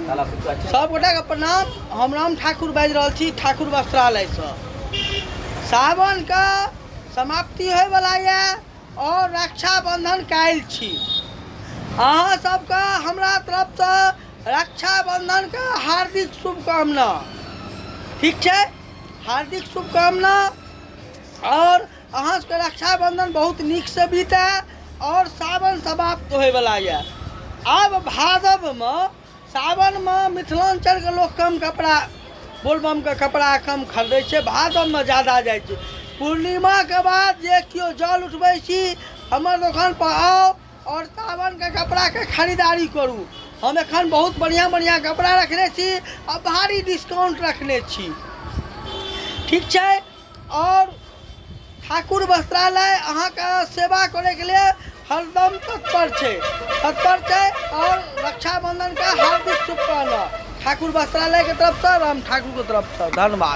सब गोटा के प्रणाम। हम राम ठाकुर बाजि रहल छी ठाकुर वस्त्रालय से। सावन का समाप्ति होय वाला है और रक्षाबंधन काल्हि छी। अहाँ सबका हमरा तरफ से रक्षाबंधन का हार्दिक शुभकामना। ठीक है, हार्दिक शुभकामना। और अहाँ सबके रक्षाबंधन बहुत नीक से बीते और सावन समाप्त होय वाला है। अब भादव में सावन में मिथिलांचल के लोग कम कपड़ा बोलबम के कपड़ा कम खरीदे छे, भादव में ज्यादा जाए छे। पूर्णिमा के बाद जे क्यों जल उठबै छी हमर दुकान पर आओ और सावन के कपड़ा के खरीदारी करू। हम एखन बहुत बढ़िया बढ़िया कपड़ा रखने छी और भारी डिस्काउंट रखने छी। ठीक है, और ठाकुर वस्त्रालय अहाँ का सेवा करे के लिए हरदम तत्पर है और रक्षाबंधन का हार्दिक शुभकामना ठाकुर वस्त्रालय के तरफ से, राम ठाकुर के तरफ से। धन्यवाद।